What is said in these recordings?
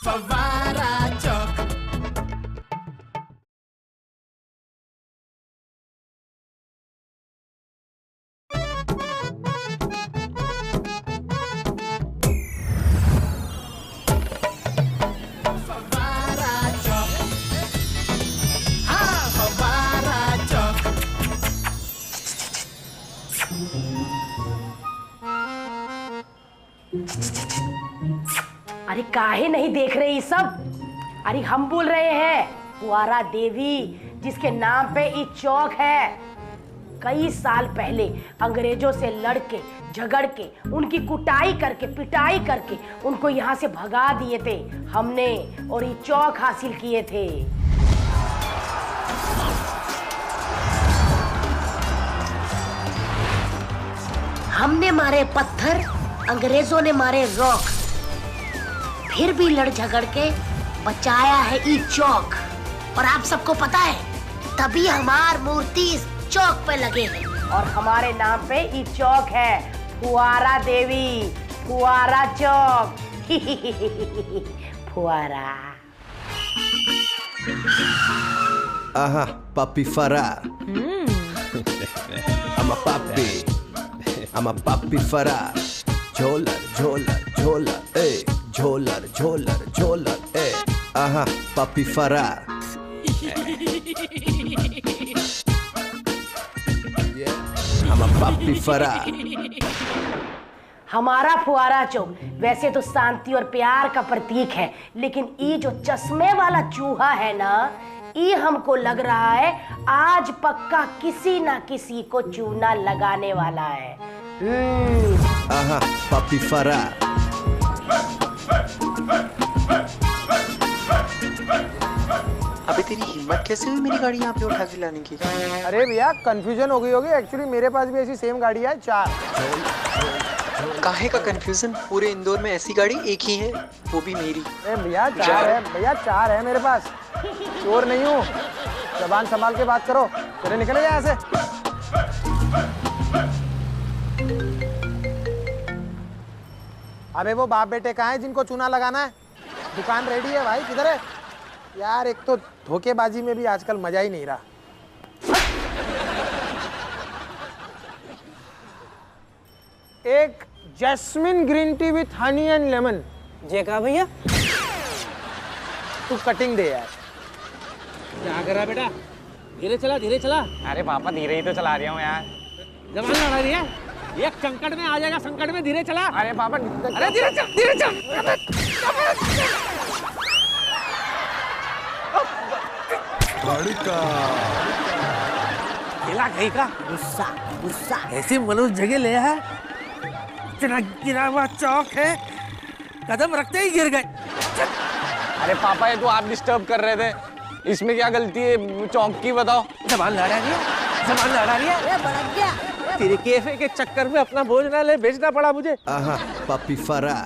फव्वारा चौक। अरे काहे नहीं देख रहे ये सब? अरे हम बोल रहे हैं फुआरा देवी, जिसके नाम पे ये चौक है। कई साल पहले अंग्रेजों से लड़के झगड़ के उनकी कुटाई करके पिटाई करके उनको यहाँ से भगा दिए थे हमने, और ये चौक हासिल किए थे। हमने मारे पत्थर, अंग्रेजों ने मारे रॉक, फिर भी लड़ झगड़ के बचाया है ई चौक। और आप सबको पता है, तभी हमार मूर्ति इस चौक पे लगे हैं, और हमारे नाम पे ई चौक है फुआरा देवी, फुआरा चौक। फुआरा। आहा, papi Farah. I'm a papi. I'm a papi Farah. Jholar, jholar, jholar, eh. Jholar, jholar, jholar, eh. Aha, papi Farah. Yeah. I'm a papi Farah. हमारा फुआरा चौक वैसे तो शांति और प्यार का प्रतीक है, लेकिन ये जो चश्मे वाला चूहा है ना, ये हमको लग रहा है आज पक्का किसी ना किसी को चूना लगाने वाला है। आहा, पापी फरा। अबे तेरी हिम्मत कैसे हुई मेरी गाड़ी यहाँ पे उठा के लाने की? अरे भैया कंफ्यूजन हो गई होगी, एक्चुअली मेरे पास भी ऐसी सेम गाड़ी है, 4। काहे का कंफ्यूजन? पूरे इंदौर में ऐसी गाड़ी एक ही है, वो भी मेरी। भैया 4 है, भैया 4 है मेरे पास, चोर नहीं हूँ। जबान संभाल के बात करो, चले निकले यहाँ से। अबे वो बाप बेटे कहाँ है जिनको चूना लगाना है? दुकान रेडी है भाई, किधर है यार? एक तो धोखेबाजी में भी आजकल मजा ही नहीं रहा। एक jasmine green tea with honey and lemon. ये कहा भैया? तू कटिंग दे यार। क्या कर रहा बेटा? धीरे चला, धीरे चला। अरे पापा धीरे ही तो चला रहा हूँ यार। जबान लड़ा रही है, एक संकट में आ जाएगा, संकट में धीरे चला। अरे पापा, अरे धीरे चल, धीरे चल। गाड़ी का खेला कहीं का गुस्सा गुस्सा। ऐसे मनुष्य जगह ले है, इतना गिरा हुआ चौक है, कदम रखते ही गिर गए। अरे पापा ये तो आप डिस्टर्ब कर रहे थे, इसमें क्या गलती है चौक की बताओ? जबान लड़ा रही है, जबान लड़ा रही है। भड़क गया। तेरे कैफे के चक्कर में अपना भोजनालय बेचना पड़ा मुझे। आहा, पापी फरा।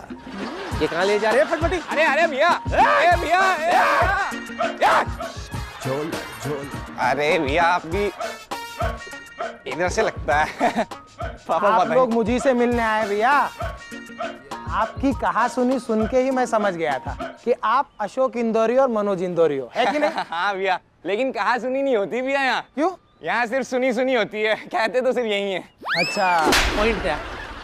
ये कहाँ ले जा रहे हैं फटफटी? अरे अरे भैया, अरे भैया, झोल झोल। अरे भैया आप भी इधर से लगता है। पापा आप पता लोग मुझी से मिलने आए भैया। आपकी कहा सुनी सुन के ही मैं समझ गया था कि आप अशोक इंदौरी और मनोज इंदौरी हो, है कि नहीं? हाँ भैया, लेकिन कहा सुनी नहीं होती भैया यहाँ। क्यों? यहाँ सिर्फ सुनी सुनी होती है, कहते तो सिर्फ यही है। अच्छा, पॉइंट पे आ,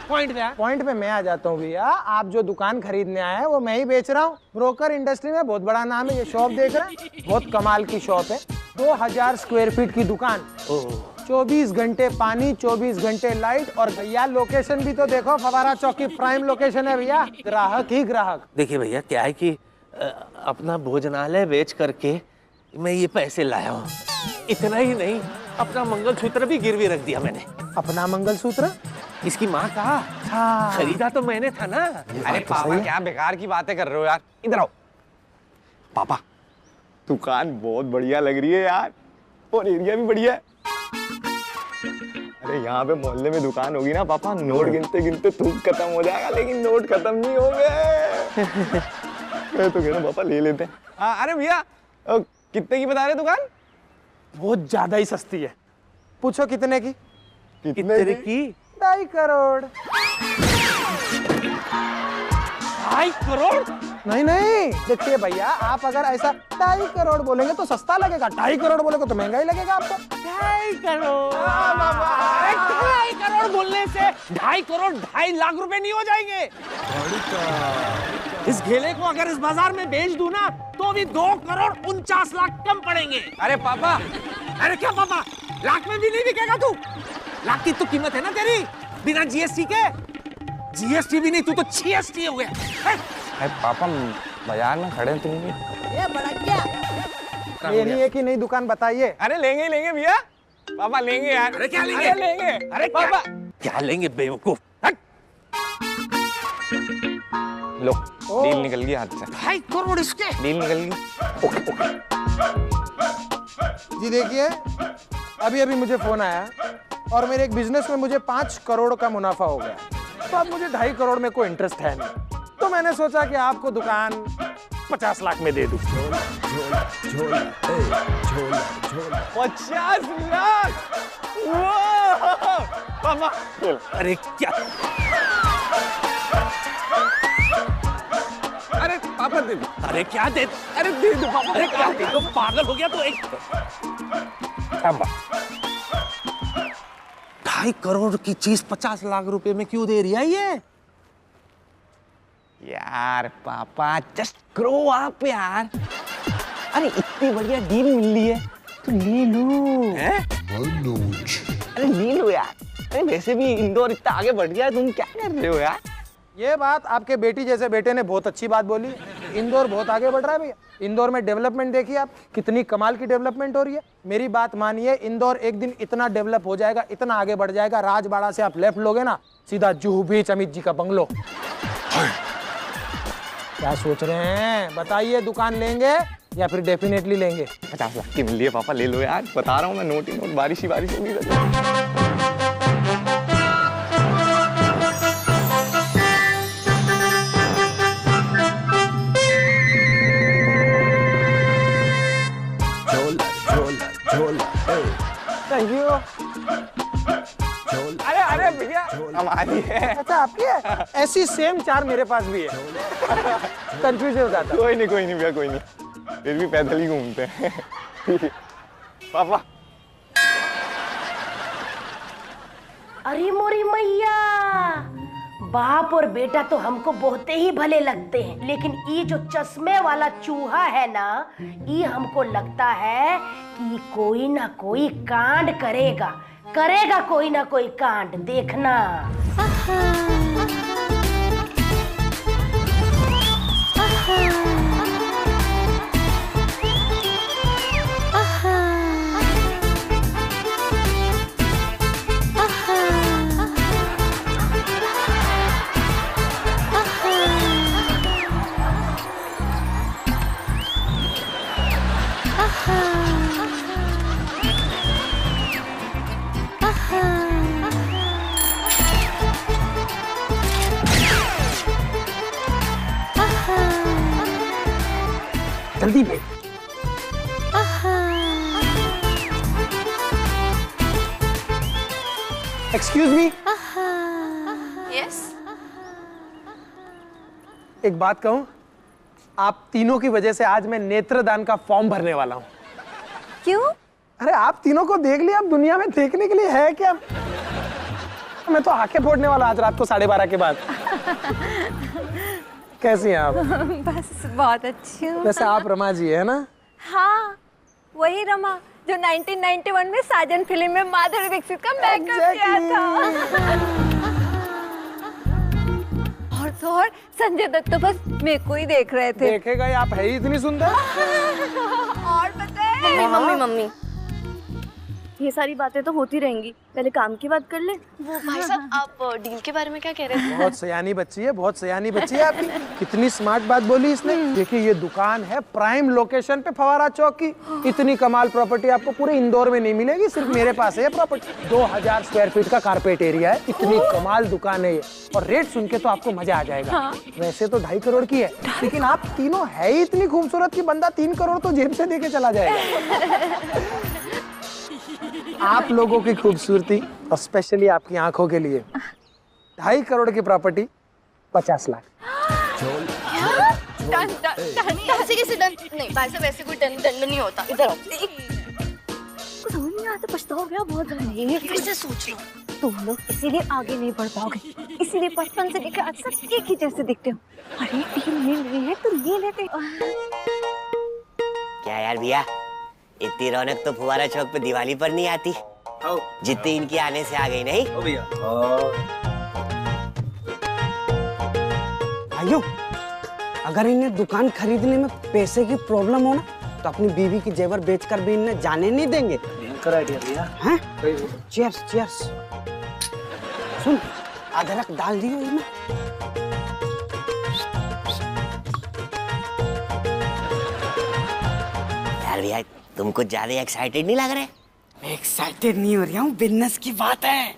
पॉइंट पे आ। पॉइंट पे मैं आ जाता हूँ भैया। आप जो दुकान खरीदने आए हैं वो मैं ही बेच रहा हूँ। ब्रोकर इंडस्ट्री में बहुत बड़ा नाम है। ये शॉप देख रहे हैं, बहुत कमाल की शॉप है। 2000 स्क्वायर फीट की दुकान, 24 घंटे पानी, 24 घंटे लाइट। और भैया लोकेशन भी तो देखो, फवारा चौक की प्राइम लोकेशन है भैया। ग्राहक ही ग्राहक। देखिए भैया, क्या है कि अपना भोजनालय बेच करके मैं ये पैसे लाया हूँ। इतना ही नहीं, अपना मंगलसूत्र भी गिरवी रख दिया मैंने। अपना मंगलसूत्र? इसकी माँ का खरीदा तो मैंने था ना। अरे पापा क्या बेकार की बातें कर रहे हो यार, इधर आओ। पापा दुकान बहुत बढ़िया लग रही है यार, और एरिया भी बढ़िया है। अरे यहाँ पे मोहल्ले में दुकान होगी ना पापा, नोट गिनते गिनते थूक खत्म हो जाएगा, लेकिन नोट खत्म नहीं होंगे। मैं तो कह रहा हूँ पापा ले लेते हैं। हाँ अरे भैया, कितने की बता रहे दुकान? बहुत ज्यादा ही सस्ती है। पूछो कितने की? कितने की? 2.5 करोड़। 2.5 करोड़? नहीं नहीं, देखिए भैया, आप अगर ऐसा 2.5 करोड़ बोलेंगे तो सस्ता लगेगा, 2.5 करोड़ बोलेंगे तो महंगा ही लगेगा आपको। 2.5 करोड़? अरे 2.5 करोड़ बोलने से 2.5 करोड़ 2.5 लाख रुपए नहीं हो जाएंगे? इस घेले को अगर इस बाजार में बेच दूं ना तो भी 2 करोड़ 49 लाख कम पड़ेंगे। अरे पापा, अरे क्या पापा, लाख में भी नहीं बिकेगा तू? लाख की तो कीमत है ना तेरी, बिना जीएसटी के। जीएसटी भी नहीं, तू तो जीएसटी हो गया। अरे पापा, बाजार में खड़े तुम भी। ये बड़ा क्या? लेनी है कि नहीं दुकान बताइए। अरे लेंगे लेंगे भैया, पापा लेंगे यार। अरे क्या लेंगे? अरे लेंगे, अरे पापा। क्या लेंगे बेवकूफ? लो, डील निकल गई हाथ से। 2.5 करोड़ इसके? डील निकल गई। जी देखिए, अभी अभी मुझे फोन आया और मेरे एक बिजनेस में मुझे 5 करोड़ का मुनाफा हो गया, तो अब मुझे 2.5 करोड़ में कोई इंटरेस्ट है नहीं, तो मैंने सोचा कि आपको दुकान 50 लाख में दे दूं। 50 लाख? वाह! पापा, अरे क्या? अरे पापा दे दो। अरे क्या दे? अरे दे दो पापा। अरे क्या दे दो? पागल हो गया तो एक 2.5 करोड़ की चीज 50 लाख रुपए में क्यों दे रही है ये? यार पापा, जस्ट ग्रो अप यार। अरे इतनी बढ़िया डील मिल रही है तो ले लो। हैं? अरे ले लो यार। अरे वैसे भी इंदौर इतना आगे बढ़ गया है, तुम क्या कर रहे हो यार? ये बात आपके बेटी जैसे बेटे ने बहुत अच्छी बात बोली। इंदौर बहुत आगे बढ़ रहा है भैया। इंदौर में डेवलपमेंट देखिए आप, कितनी कमाल की डेवलपमेंट हो रही है। मेरी बात मानिए, इंदौर एक दिन इतना डेवलप हो जाएगा, इतना आगे बढ़ जाएगा, राजबाड़ा से आप लेफ्ट लोगे ना, सीधा जुहू बीच अमित जी का बंगलो। क्या सोच रहे हैं? बताइए, दुकान लेंगे या फिर डेफिनेटली लेंगे? 50 लाख की मिल रही है पापा, ले लो यार। बता रहा हूँ मैं, नोट ही नोट, बारिश ही बारिश होगी। Thank you. अरे अरे भैया, हमारी है। अच्छा आपकी है? ऐसी सेम 4 मेरे पास भी है। कंफ्यूज हो जाता। कोई नहीं भैया, कोई नहीं, फिर भी पैदल ही घूमते हैं। पापा। अरे मोरी मैया, बाप और बेटा तो हमको बहुते ही भले लगते हैं, लेकिन ये जो चश्मे वाला चूहा है ना, ये हमको लगता है कि कोई ना कोई कांड करेगा, कोई ना कोई कांड, देखना। जल्दी पे। Excuse me. यस। एक बात कहूं, आप तीनों की वजह से आज मैं नेत्रदान का फॉर्म भरने वाला हूं। क्यों? अरे आप तीनों को देख लिया, अब दुनिया में देखने के लिए है क्या? मैं तो आंखें फोड़ने वाला आज रात को 12:30 के बाद। कैसी हैं आप? बस बहुत अच्छी हूँ। वैसे आप रमा जी है ना? हाँ, वही रमा जो 1991 में साजन फिल्म में माधुरी दीक्षित का मेकअप किया था। और संजय दत्त तो बस मेरे को ही देख रहे थे। देखेगा, आप है ही इतनी सुंदर। और पता है, मम्मी ये सारी बातें तो होती रहेंगी, पहले काम की बात कर ले। वो भाई साहब, आप डील के बारे में क्या कह रहे थे? बहुत सयानी बच्ची है, बहुत सयानी बच्ची है आपकी। कितनी स्मार्ट बात बोली इसने। देखिए, ये दुकान है प्राइम लोकेशन पे, फवारा चौक की। इतनी कमाल प्रॉपर्टी आपको पूरे इंदौर में नहीं मिलेगी, सिर्फ मेरे पास है प्रॉपर्टी। 2000 स्क्वायर फीट का कारपेट एरिया है। इतनी कमाल दुकान है ये, और रेट सुन के तो आपको मजा आ जाएगा। हाँ। वैसे तो 2.5 करोड़ की है, लेकिन आप तीनों है ही इतनी खूबसूरत कि बंदा 3 करोड़ तो जेब से देके चला जाएगा। आप लोगों की खूबसूरती और स्पेशली आपकी आंखों के लिए 2.5 करोड़ की प्रॉपर्टी 50 लाख। डन ऐसे कैसे डन? नहीं भाई साहब ऐसे कोई दंड नहीं होता। इधर आओ। कुछ समझ नहीं आता, पछताओगे आप बहुत ज्यादा। फिर से सोच लो। तुम लोग इसीलिए आगे नहीं बढ़ पाओगे, इसीलिए बचपन से लेकर आज तक एक ही जैसे दिखते हो। अरे टीम मिल रही है तो ले लेते। क्या यार भैया, इतनी रौनक तो फुवारा चौक पे दिवाली पर नहीं आती जितनी इनकी आने से आ गई। नहीं भैया भाइयों, अगर इन्हें दुकान खरीदने में पैसे की प्रॉब्लम हो ना तो अपनी बीवी की जेवर बेचकर भी इन्हें जाने नहीं देंगे। भयंकर आइडिया भैया। हैं? Cheers cheers. सुन, अदरक डाल दियो इसमें। यार भैया, तुम कुछ ज्यादा एक्साइटेड नहीं लग रहे? मैं एक्साइटेड नहीं हो रहा हूँ, बिजनेस की बात है।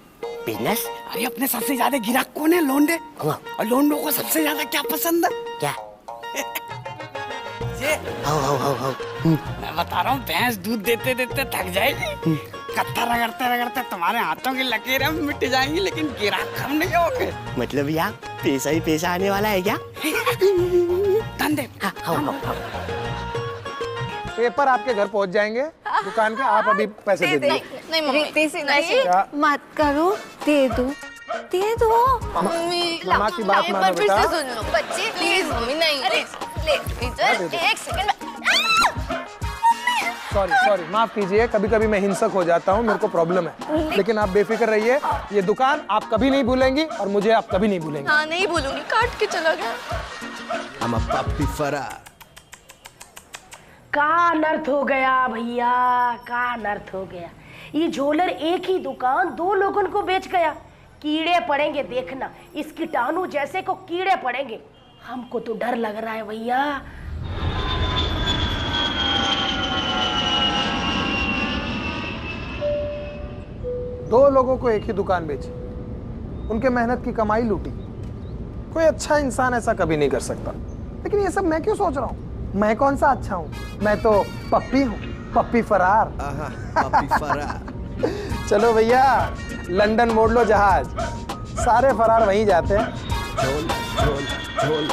बिजनेस? अरे अपने सबसे ज्यादा गिराक कौन है? लोंडे। और लोंडों को सबसे ज्यादा क्या पसंद है? क्या? मैं बता रहा हूँ, भैंस दूध देते देते थक जाएगी, कत्था रगड़ते रगड़ते तुम्हारे हाथों की लकीरें मिट जाएंगी, लेकिन गिराक कम नहीं होगे। मतलब यार पैसा ही पैसा आने वाला है क्या? धंधे। पेपर आपके घर पहुंच जाएंगे दुकान के, आप अभी पैसे दे दीजिए। नहीं मम्मी, मत करो, दे दो दे दो। मम्मी मामा की बात मानो फिर से बेटा। सुन लो बच्चे, प्लीज मम्मी। नहीं ले इधर एक सेकंड। सॉरी सॉरी, माफ कीजिए, कभी कभी मैं हिंसक हो जाता हूँ, मेरे को प्रॉब्लम है। लेकिन आप बेफिक्र रहिए, ये दुकान आप कभी नहीं भूलेंगी और मुझे आप कभी नहीं भूलेंगी। हाँ नहीं भूलूंगी, काट के चला गया। I'm a puppy फरार। का अनर्थ हो गया भैया, का अनर्थ हो गया। ये झोलर एक ही दुकान दो लोगों को बेच गया। कीड़े पड़ेंगे देखना, इस कीटाणु जैसे को कीड़े पड़ेंगे। हमको तो डर लग रहा है भैया। दो लोगों को एक ही दुकान बेची, उनके मेहनत की कमाई लूटी। कोई अच्छा इंसान ऐसा कभी नहीं कर सकता। लेकिन ये सब मैं क्यों सोच रहा हूँ? मैं कौन सा अच्छा हूँ? मैं तो पप्पी हूँ, पप्पी फरार। पप्पी फरार। चलो भैया, लंदन मोड़ लो जहाज, सारे फरार वहीं जाते हैं। झोल झोल झोल।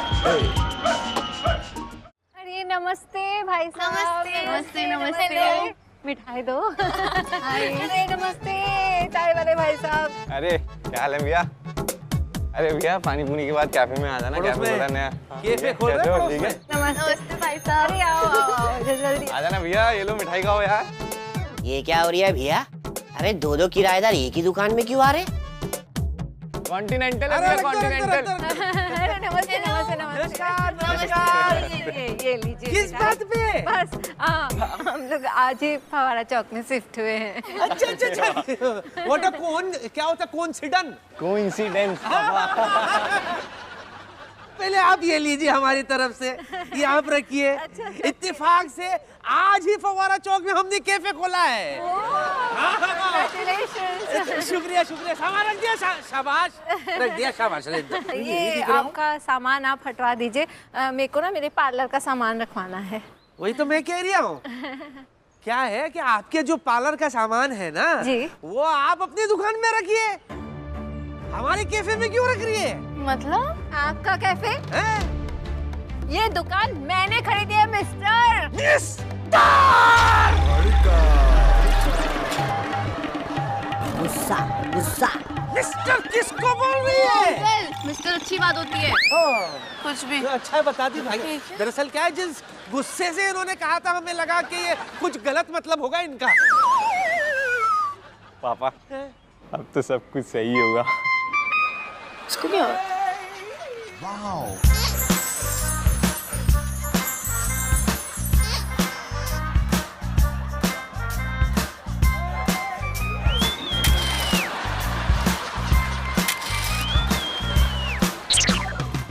अरे नमस्ते भाई साहब। नमस्ते नमस्ते। मिठाई दो। अरे नमस्ते चाय वाले भाई साहब। अरे क्या हाल है भैया? अरे भैया, पानी पूनी के बाद कैफे में आ जाना, कैफे बड़ा नया कैफे खोल रहे हो? ठीक है। नमस्ते भाई साहब। अरे आओ जल्दी आ जाना भैया, ये लो मिठाई खाओ यार। ये क्या हो रही है भैया? अरे दो दो किराएदार एक ही दुकान में क्यों आ रहे? कॉन्टिनेंटल है भैया, कॉन्टिनेंटल। अरे नमस्ते नमस्ते नमस्कार। ये लीजिए। किस बात पे? बस हम लोग आज ही फवारा चौक में शिफ्ट हुए हैं। अच्छा। व्हाट अ कौन, क्या होता है कोइंसिडेंस? कोइंसिडेंस। पहले आप ये लीजिए हमारी तरफ से, ये आप रखिए। इत्तेफाक से आज ही फवारा चौक में हमने कैफे खोला है। शुक्रिया शुक्रिया। सामान रख दिया, शाबाश रख दिया, शाबाश रख दिया। ये आपका सामान आप हटवा दीजिए, मेरे को ना मेरे पार्लर का सामान रखवाना है। वही तो मैं कह रही हूँ। क्या है कि आपके जो पार्लर का सामान है ना जी, वो आप अपनी दुकान में रखिए, हमारे कैफे में क्यों रख रही है? मतलब आपका कैफे? ये दुकान मैंने खरीदी है मिस्टर। गुस्सा गुस्सा। मिस्टर किसको बोल रही है? मिस्टर अच्छी बात होती है। कुछ भी अच्छा है, बता दी भाई। दरअसल क्या है, जिस गुस्से से इन्होंने कहा था, हमें लगा कि ये कुछ गलत मतलब होगा इनका। पापा, अब तो सब कुछ सही होगा। इसको क्या?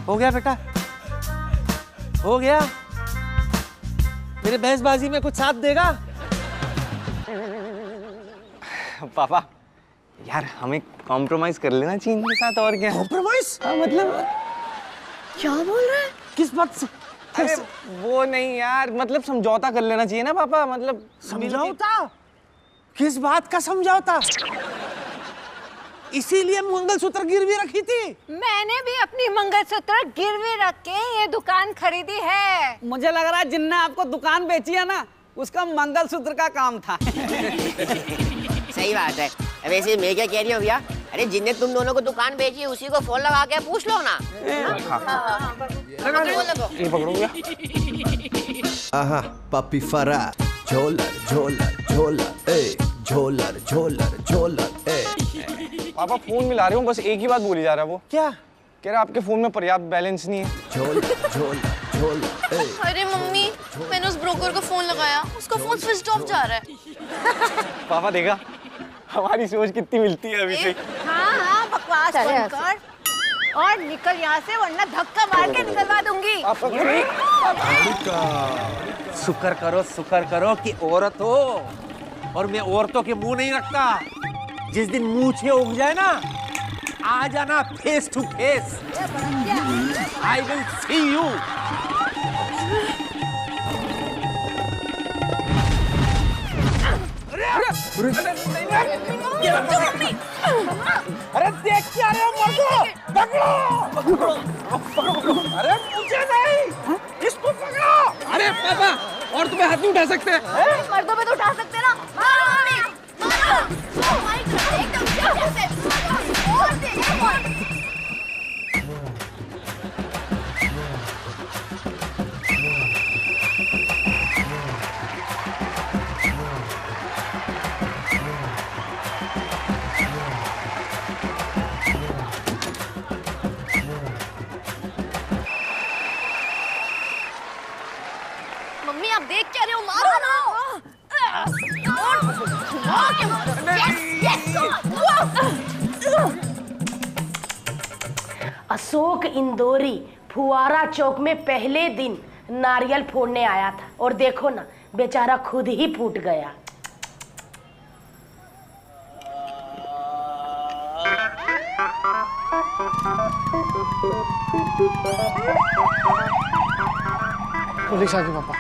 हो गया बेटा, हो गया। मेरे बहसबाजी में कुछ साथ देगा? पापा यार, हमें कॉम्प्रोमाइज कर लेना चाहिए इनके साथ, और क्या? कॉम्प्रोमाइज? हाँ मतलब क्या बोल रहे हैं? किस बात से? अरे वो नहीं यार, मतलब समझौता कर लेना चाहिए ना पापा। मतलब समझौता? किस बात का समझौता? इसीलिए मंगलसूत्र गिरवी रखी थी। मैंने भी अपनी मंगलसूत्र गिरवी रख के ये दुकान खरीदी है। मुझे लग रहा है जिनने आपको दुकान बेची है ना, उसका मंगलसूत्र का काम था। सही बात है। वैसे मैं क्या कह रही हूँ भैया, अरे जिनने तुम दोनों को दुकान बेची उसी को फोन लगा के पूछ लो ना। ये पकड़ो भैया। आहा पापी फरार, झोलर झोलर झोलर ए, झोलर झोलर झोलर ए। पापा फोन मिला रहे हूँ, बस एक ही बात बोली जा रहा है। वो क्या कह रहा आपके फोन में पर्याप्त बैलेंस नहीं है। झोलर झोलर झोलर ए। अरे मम्मी, मैंने उस ब्रोकर को फोन लगाया, उसका फोन स्विच ऑफ जा रहा है। पापा देखा हमारी सोच कितनी मिलती है अभी से। हाँ बकवास बंद कर और निकल यहाँ से, वरना धक्का मार के निकलवा दूंगी। शुक्र करो कि औरत हो, और मैं औरतों के मुंह नहीं रखता। जिस दिन मूछें उग जाए ना, आ जाना face to face. I will see you. अरे देख क्या रहे हो मर्दों, पकड़ो। अरे मुझे नहीं, इसको पकड़ो। अरे पापा, और तुम्हें हाथ नहीं उठा सकते? मर्दों पे तो उठा सकते ना। मम्मी आप देख क्या रहे हो, मारो ना। अशोक इंदौरी फुआरा चौक में पहले दिन नारियल फोड़ने आया था और देखो ना, बेचारा खुद ही फूट गया। पुलिस आ गई पापा।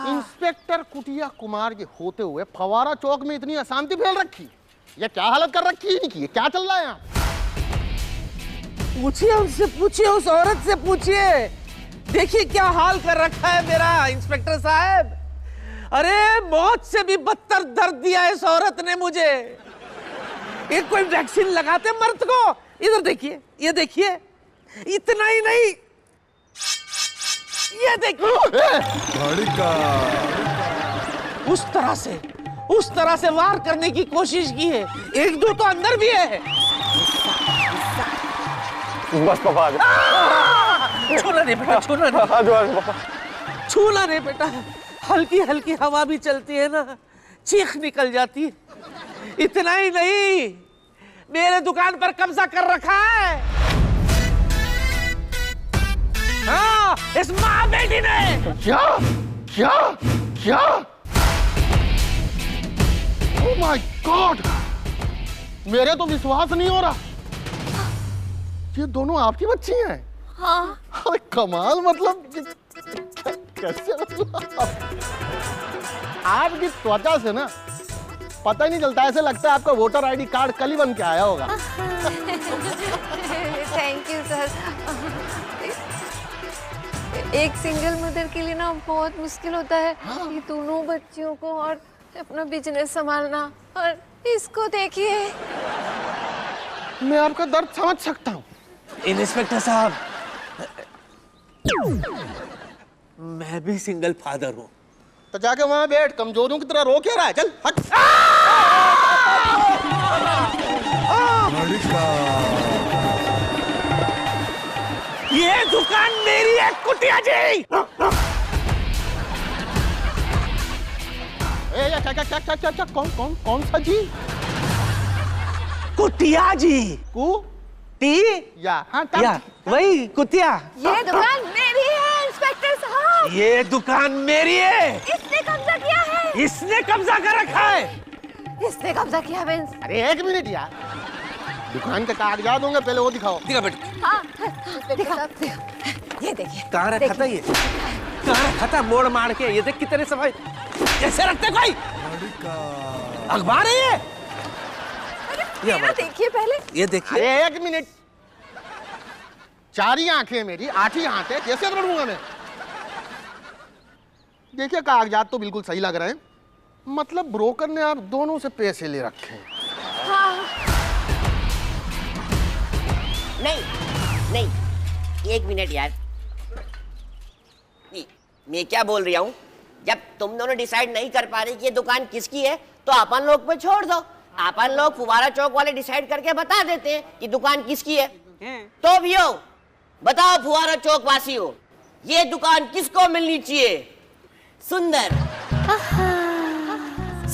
इंस्पेक्टर कुटिया कुमार ये होते हुए फवारा चौक में इतनी अशांति फैल रखी, ये क्या हालत कर रखी है इनकी, ये क्या चल रहा है यहाँ? पूछिए उनसे, पूछिए उस औरत से पूछिए। देखिए क्या हाल कर रखा है मेरा इंस्पेक्टर साहब। अरे मौत से भी बदतर दर्द दिया इस औरत ने मुझे। एक कोई वैक्सीन लगाते मर्द को। इधर देखिए, ये देखिए, इतना ही नहीं, ये देखिए, उस तरह से वार करने की कोशिश की है। एक दो तो अंदर भी है। बस पापा छूना नहीं बेटा, छूना नहीं, छूना नहीं बेटा। हल्की हल्की हवा भी चलती है ना, चीख निकल जाती है। इतना ही नहीं, मेरे दुकान पर कब्जा कर रखा है। हाँ, इस माँ बेटी ने। क्या क्या क्या? ओह माय गॉड, मेरे तो विश्वास नहीं हो रहा, ये दोनों आपकी बच्ची हैं? हाँ। कमाल, मतलब कैसे आपकी त्वचा से ना पता ही नहीं चलता, ऐसे लगता है आपका वोटर आईडी कार्ड कल ही बन के आया होगा। Thank you sir. एक सिंगल मदर के लिए ना बहुत मुश्किल होता है ये दोनों बच्चियों को और अपना बिजनेस संभालना। और इसको देखिए। मैं आपका दर्द समझ सकता हूँ इंस्पेक्टर साहब, मैं भी सिंगल फादर हूँ। तो जाके वहां बैठ, कमजोरों की तरह रो क्या रहा है? चल हट। ये दुकान मेरी है कुटिया जी। क्या कौन सा जी? कुटिया जी। टी या हाँ या वही कुतिया। ये दुकान मेरी है इंस्पेक्टर साहब। ये दुकान मेरी है। इसने कब्जा किया है। इसने कब्जा कर रखा है। इसने कब्जा किया है। अरे एक मिनट यार, दुकान के कागजात होंगे, पहले वो दिखाओ। दिखा बेटा। हाँ, दिखा। ये देखिए। कहाँ रखा था ये? कहाँ रखा था? मोड़ मार के। ये देख कितने सफाई कैसे रखते कोई? अखबार है ये। मेरा देखिए पहले। ये देखिए। अरे एक मिनट, 4 ही आंखें मेरी, 8 ही हाथ है, कैसे पढ़ूंगा मैं? देखिए कागजात तो बिल्कुल सही लग रहे हैं, मतलब ब्रोकर ने आप दोनों से पैसे ले रखे हैं। हाँ। नहीं, एक मिनट यार, मैं क्या बोल रहा हूँ? जब तुम दोनों डिसाइड नहीं कर पा रहे कि ये दुकान किसकी है, तो अपन लोग पे छोड़ दो। अपन लोग फुवारा चौक वाले डिसाइड करके बता देते हैं कि दुकान किसकी है। तो भैया बताओ फुवारा चौक वासियों, ये दुकान किसको मिलनी चाहिए? सुंदर,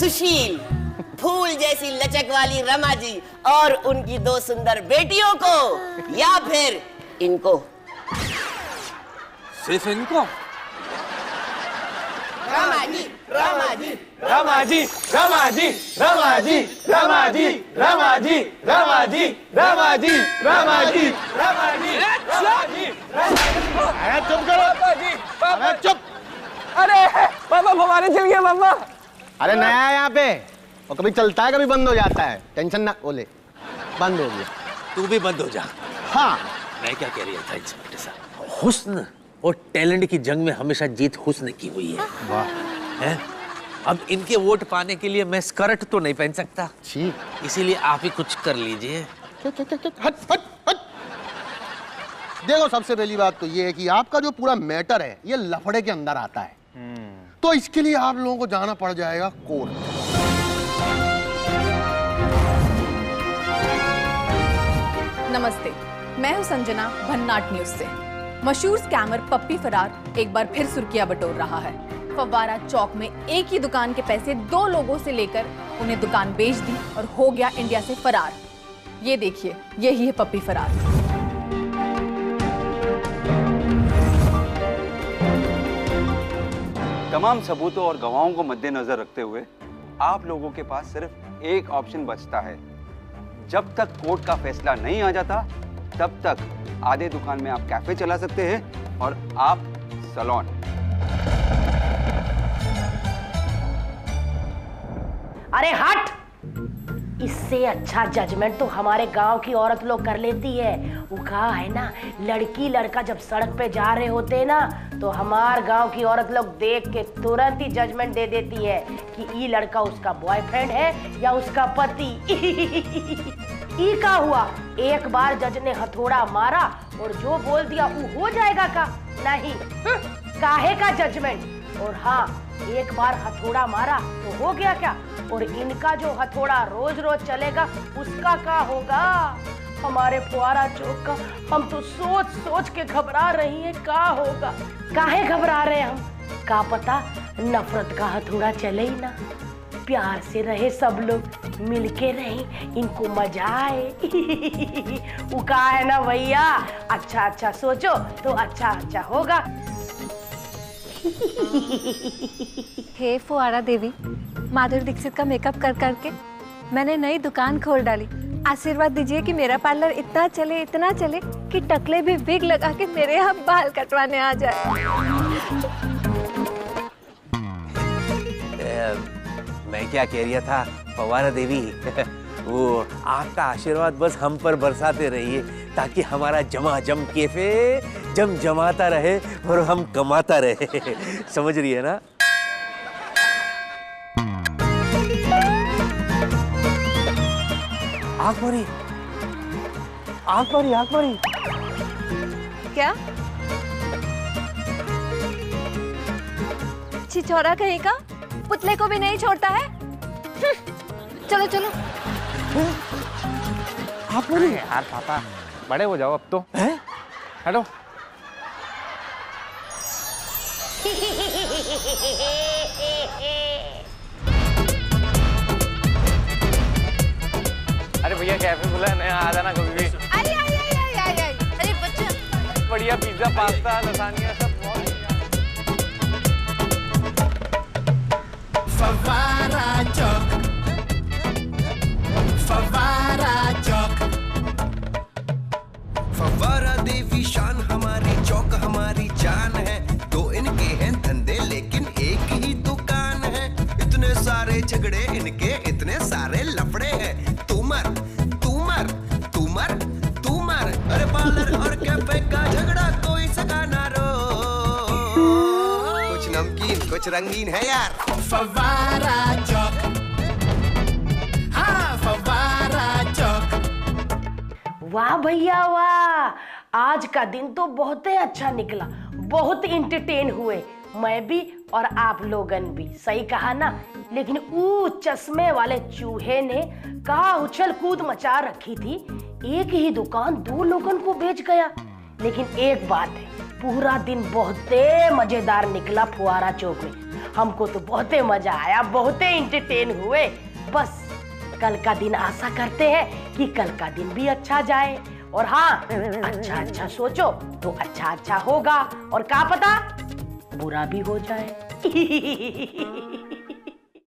सुशील, फूल जैसी लचक वाली रमा जी और उनकी 2 सुंदर बेटियों को, या फिर इनको? सिर्फ इनको? रमा जी, रमा जी, रमा जी, रमा जी, रमा जी, रमा जी, रमा जी, रमा जी, रमा जी, रमा जी, रमा जी, अरे चुप करो जी, अरे चुप। अरे पापा फवारे चल गए पापा। अरे नया है यहाँ पे, और कभी चलता है कभी बंद हो जाता है, टेंशन ना। बोले बंद हो गया। तू भी बंद हो जा। हाँ, मैं क्या कह रहा था इंस्पेक्टर साहब, हुस्न और टैलेंट की जंग में हमेशा जीत हुस्न की हुई है। वाह। है? अब इनके वोट पाने के लिए मैं स्कर्ट तो नहीं पहन सकता, इसीलिए आप ही कुछ कर लीजिए। हट हट हट। देखो सबसे पहली बात तो ये है कि आपका जो पूरा मैटर है ये लफड़े के अंदर आता है, तो इसके लिए आप लोगों को जाना पड़ जाएगा कोर्ट। नमस्ते, मैं हूं संजना भन्नाट न्यूज से। मशहूर स्कैमर पप्पी फरार एक बार फिर सुर्खियां बटोर रहा है। फव्वारा चौक में एक ही दुकान के पैसे 2 लोगों से लेकर उन्हें दुकान बेच दी और हो गया इंडिया से फरार। ये देखिए, यही है पप्पी फरार। तमाम सबूतों और गवाहों को मद्देनजर रखते हुए आप लोगों के पास सिर्फ एक ऑप्शन बचता है। जब तक कोर्ट का फैसला नहीं आ जाता तब तक आधे दुकान में आप कैफे चला सकते हैं और आप सैलून। अरे हट! इससे अच्छा जजमेंट तो हमारे गांव की औरत लोग कर लेती है। वो कहा है ना, लड़की लड़का जब सड़क पे जा रहे होते हैं ना, तो हमार गांव की औरत लोग देख के तुरंत ही जजमेंट दे देती है कि ये लड़का उसका बॉयफ्रेंड है या उसका पति। ई का हुआ, एक बार जज ने हथौड़ा मारा और जो बोल दिया वो हो जाएगा का? नहीं, काहे का जजमेंट। और हाँ, एक बार हथौड़ा मारा तो हो गया क्या? और इनका जो हथौड़ा रोज रोज चलेगा उसका क्या होगा? हमारे फुवारा चौक का हम तो सोच सोच के घबरा रही हैं, क्या होगा? काहे घबरा रहे हैं हम? का पता नफरत का हथौड़ा चले ही ना, प्यार से रहे सब लोग, मिलके रहे, इनको मजा आए। वो कहा है ना भैया, अच्छा अच्छा सोचो तो अच्छा अच्छा होगा। हे फुवारा देवी, माधुरी दीक्षित का मेकअप कर करके मैंने नई दुकान खोल डाली। आशीर्वाद दीजिए कि मेरा पार्लर इतना चले कि टकले भी विग लगा के मेरे यहाँ बाल कटवाने आ जाए। मैं क्या कह रहा था फवारा देवी, वो आपका आशीर्वाद बस हम पर बरसाते रहिए ताकि हमारा जमाजम कैफे जमाता रहे और हम कमाता रहे। समझ रही है ना? आँख मारी, आँख मारी, आँख मारी। क्या? छिछोरा कहीं का, पुतले को भी नहीं छोड़ता है। चलो चलो। आप यार पापा बड़े हो जाओ अब तो। हेलो। अरे भैया कैफे खुला है नया, आ जाना कभी भी। अरे बच्चा बढ़िया पिज्जा, पास्ता, लसानिया सब बहुत। फवारा चौक, फवारा चौक। फवारा देवी शान हमारी, चौक हमारी जान है। दो इनके हैं धंधे लेकिन एक ही दुकान है। इतने सारे झगड़े इनके, इतने सारे लफड़े हैं। तूमर तूमर तूमर तूमर, अरे पार्लर और कैफे का झगड़ा कोई सका ना रो। कुछ नमकीन कुछ रंगीन है यार। फवारा चौक, हाँ फवारा चौक। वाह भैया वाह, आज का दिन तो बहुत ही अच्छा निकला, बहुत इंटरटेन हुए, मैं भी और आप लोगन भी। सही कहा ना? लेकिन वो चश्मे वाले चूहे ने कहा उछल कूद मचा रखी थी, एक ही दुकान दो लोगन को बेच गया। लेकिन एक बात है, पूरा दिन बहुत मजेदार निकला फुवारा चौक में। हमको तो बहुत मजा आया, बहुत इंटरटेन हुए। बस कल का दिन आशा करते हैं कि कल का दिन भी अच्छा जाए। और हाँ, अच्छा अच्छा सोचो तो अच्छा अच्छा होगा, और क्या पता बुरा भी हो जाए।